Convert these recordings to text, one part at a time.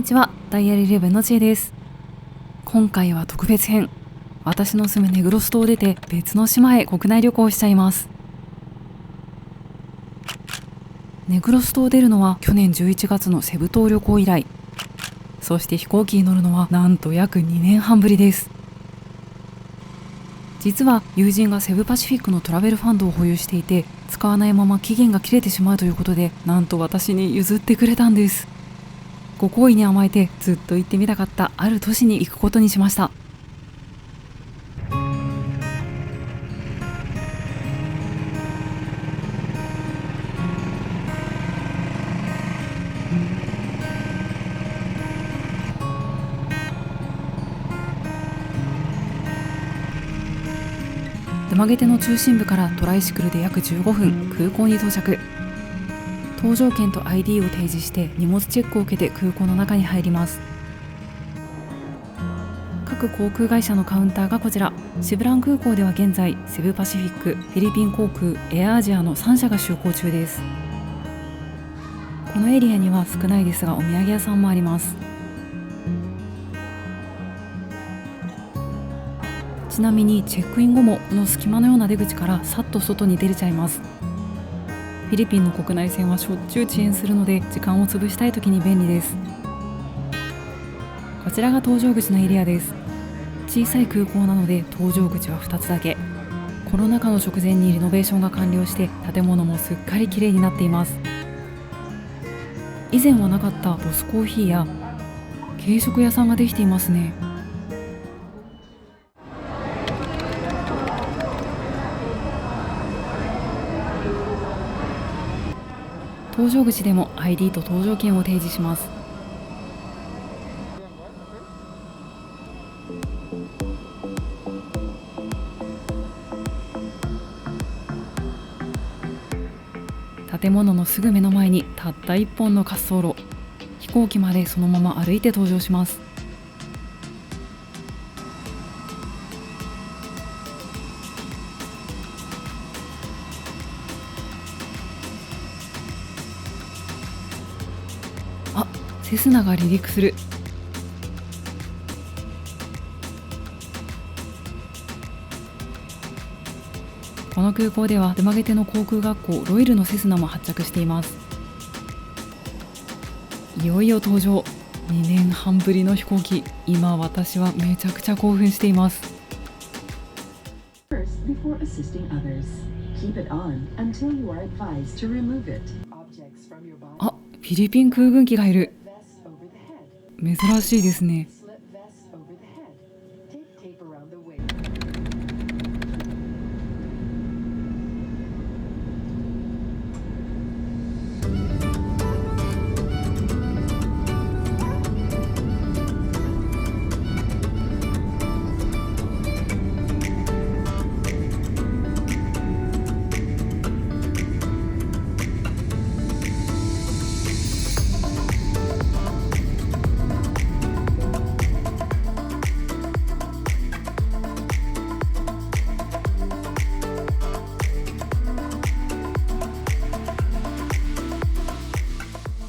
にちは、ダイヤル11のちえです。今回は特別編。私の住むネグロス島を出て別の島へ国内旅行をしちゃいます。ネグロス島を出るのは去年11月のセブ島旅行以来。そして飛行機に乗るのはなんと約2年半ぶりです。実は友人がセブパシフィックのトラベルファンドを保有していて、使わないまま期限が切れてしまうということで、なんと私に譲ってくれたんです。ご好意に甘えてずっと行ってみたかったある都市に行くことにしました。デマゲテの中心部からトライシクルで約15分、空港に到着。搭乗券と ID を提示して荷物チェックを受けて空港の中に入ります。各航空会社のカウンターがこちら。シブラン空港では現在セブパシフィック、フィリピン航空、エアアジアの3社が就航中です。このエリアには少ないですがお土産屋さんもあります。ちなみにチェックイン後もこの隙間のような出口からさっと外に出れちゃいます。フィリピンの国内線はしょっちゅう遅延するので時間を潰したい時に便利です。こちらが搭乗口のエリアです。小さい空港なので搭乗口は2つだけ。コロナ禍の直前にリノベーションが完了して建物もすっかり綺麗になっています。以前はなかったボスコーヒーや軽食屋さんができていますね。搭乗口でも ID と搭乗券を提示します。建物のすぐ目の前にたった1本の滑走路。飛行機までそのまま歩いて搭乗します。あ、セスナが離陸する。この空港ではデマゲテの航空学校ロイルのセスナも発着しています。いよいよ登場。2年半ぶりの飛行機。今私はめちゃくちゃ興奮しています。あ、フィリピン空軍機がいる。珍しいですね。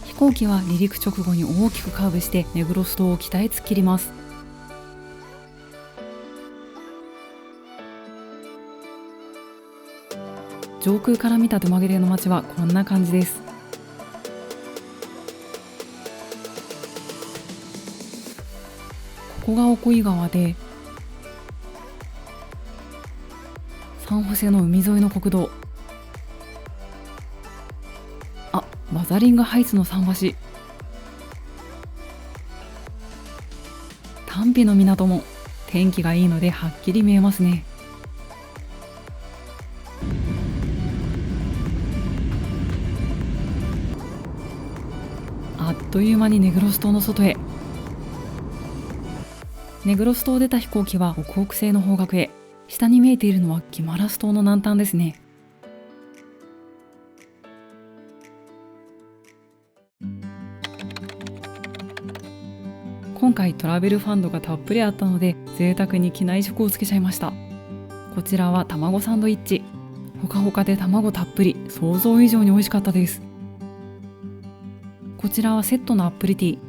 飛行機は離陸直後に大きくカーブしてネグロス島を北へ突っ切ります。上空から見たドマゲレの街はこんな感じです。ここがオコイ川で、サンホセの海沿いの国道。あ、マザリンガハイツの桟橋。タンピの港も天気がいいのではっきり見えますね。あっという間にネグロス島の外へ。ネグロス島を出た飛行機は北北西の方角へ。下に見えているのはギマラス島の南端ですね。今回トラベルファンドがたっぷりあったので贅沢に機内食をつけちゃいました。こちらは卵サンドイッチ。ほかほかで卵たっぷり、想像以上に美味しかったです。こちらはセットのアップルティー。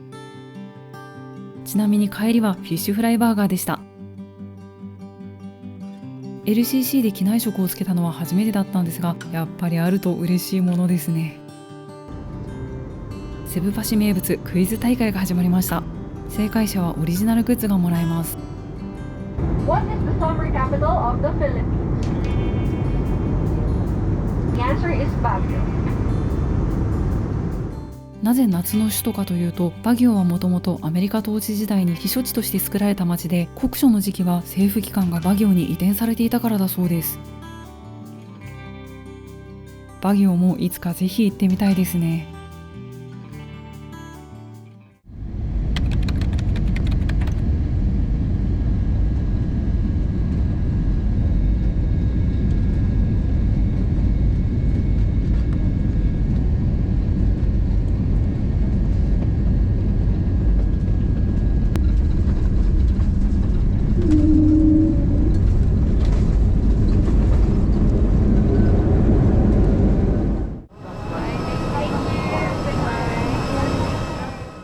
ちなみに帰りはフィッシュフライバーガーでした。 LCC で機内食をつけたのは初めてだったんですが、やっぱりあると嬉しいものですね。セブパシ名物クイズ大会が始まりました。正解者はオリジナルグッズがもらえます。 What is the summer capital of the Philippines? The answer is Baguio. なぜ夏の首都かというと、バギオはもともとアメリカ統治時代に避暑地として作られた町で、酷暑の時期は政府機関がバギオに移転されていたからだそうです。バギオもいつかぜひ行ってみたいですね。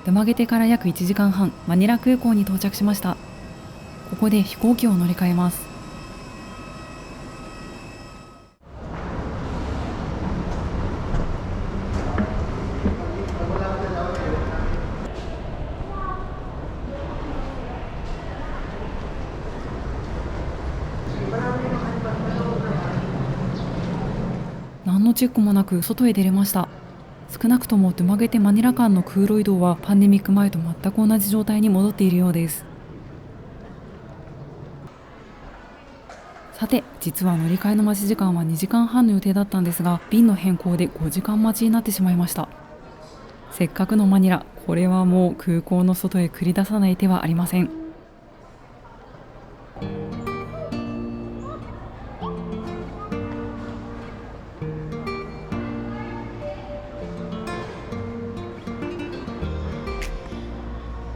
ドゥマゲテから約1時間半、マニラ空港に到着しました。ここで飛行機を乗り換えます。何のチェックもなく外へ出れました。少なくともドゥマゲテマニラ間の空路移動はパンデミック前と全く同じ状態に戻っているようです。さて、実は乗り換えの待ち時間は2時間半の予定だったんですが、便の変更で5時間待ちになってしまいました。せっかくのマニラ、これはもう空港の外へ繰り出さない手はありません。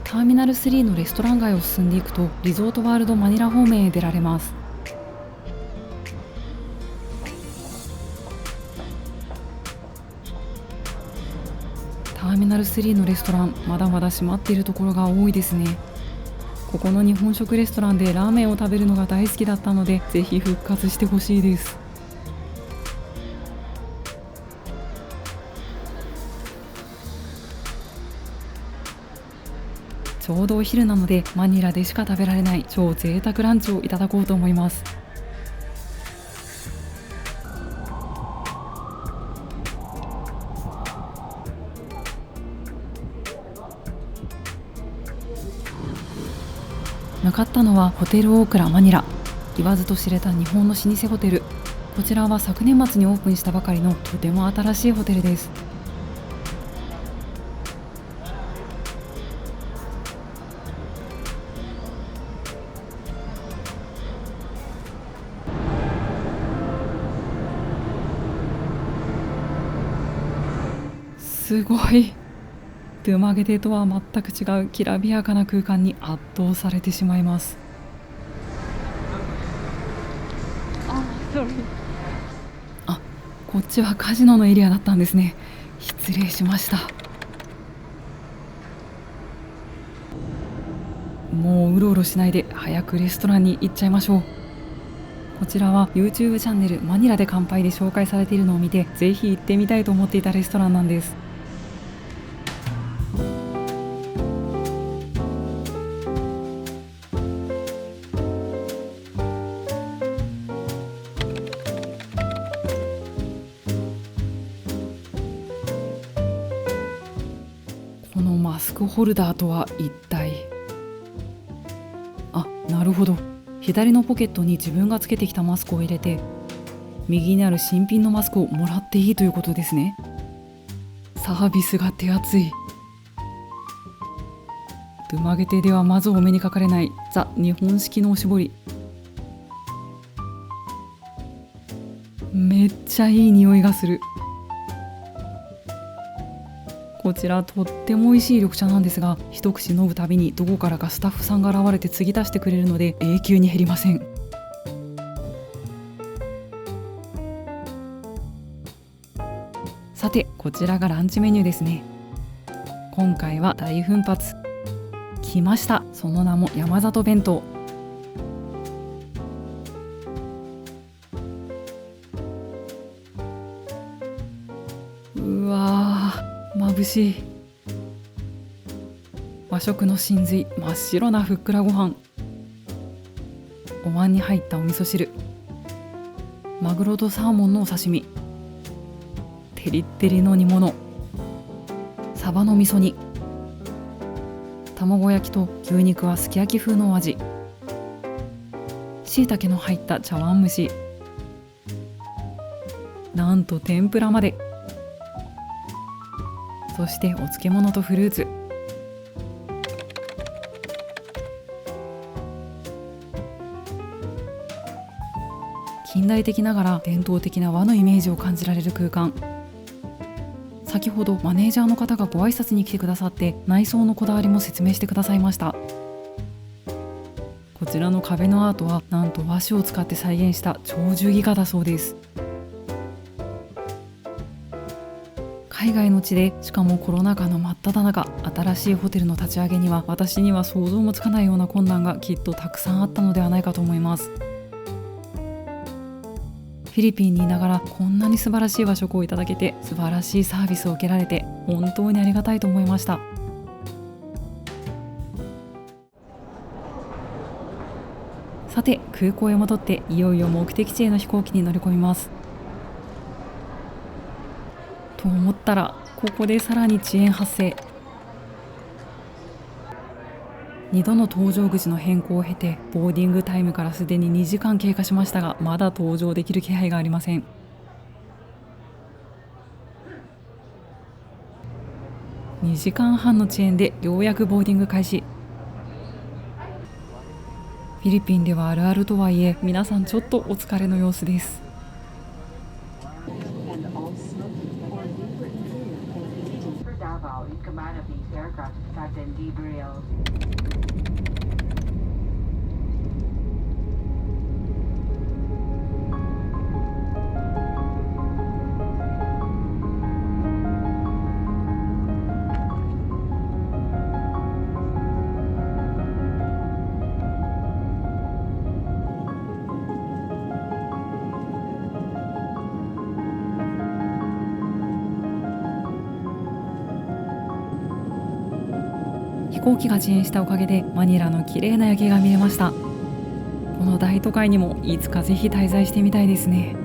ターミナル3のレストラン街を進んでいくと、リゾートワールドマニラ方面へ出られます。ターミナル3のレストラン、まだまだ閉まっているところが多いですね。ここの日本食レストランでラーメンを食べるのが大好きだったので、ぜひ復活してほしいです。ちょうどお昼なので、マニラでしか食べられない超贅沢ランチをいただこうと思います。向かったのはホテルオークラマニラ。言わずと知れた日本の老舗ホテル。こちらは昨年末にオープンしたばかりのとても新しいホテルです。すごい。ドゥマゲテとは全く違うきらびやかな空間に圧倒されてしまいます。あ、こっちはカジノのエリアだったんですね。失礼しました。もううろうろしないで早くレストランに行っちゃいましょう。こちらは YouTube チャンネルマニラで乾杯で紹介されているのを見て、ぜひ行ってみたいと思っていたレストランなんです。このマスクホルダーとは一体。あ、なるほど。左のポケットに自分がつけてきたマスクを入れて、右にある新品のマスクをもらっていいということですね。サービスが手厚い。ドゥマゲテではまずお目にかかれないザ日本式のおしぼり。めっちゃいい匂いがする。こちらとっても美味しい緑茶なんですが、一口飲むたびにどこからかスタッフさんが現れて継ぎ足してくれるので永久に減りません。さて、こちらがランチメニューですね。今回は大奮発、来ました。その名も山里弁当。うわー、眩しい。和食の真髄、真っ白なふっくらご飯、お椀に入ったお味噌汁、マグロとサーモンのお刺身、テリッテリの煮物、サバの味噌煮、卵焼きと牛肉はすき焼き風のお味、椎茸の入った茶碗蒸し、なんと天ぷらまで。そしてお漬物とフルーツ。近代的ながら伝統的な和のイメージを感じられる空間。先ほどマネージャーの方がご挨拶に来てくださって、内装のこだわりも説明してくださいました。こちらの壁のアートはなんと和紙を使って再現した鳥獣戯画だそうです。海外の地で、しかもコロナ禍の真っ只中、新しいホテルの立ち上げには私には想像もつかないような困難がきっとたくさんあったのではないかと思います。フィリピンにいながらこんなに素晴らしい和食をいただけて、素晴らしいサービスを受けられて、本当にありがたいと思いました。さて、空港へ戻っていよいよ目的地への飛行機に乗り込みます。と思ったら、ここでさらに遅延発生。2度の搭乗口の変更を経て、ボーディングタイムからすでに2時間経過しましたが、まだ搭乗できる気配がありません。2時間半の遅延でようやくボーディング開始。フィリピンではあるあるとはいえ、皆さんちょっとお疲れの様子です。飛行機が遅延したおかげでマニラの綺麗な夜景が見れました。この大都会にもいつかぜひ滞在してみたいですね。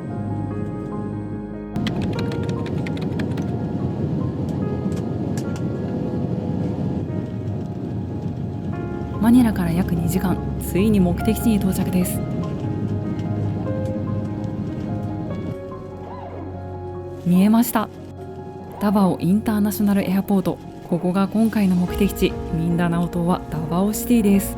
マニラから約2時間、ついに目的地に到着です。見えました。ダバオインターナショナルエアポート。ここが今回の目的地、ミンダナオ島はダバオシティです。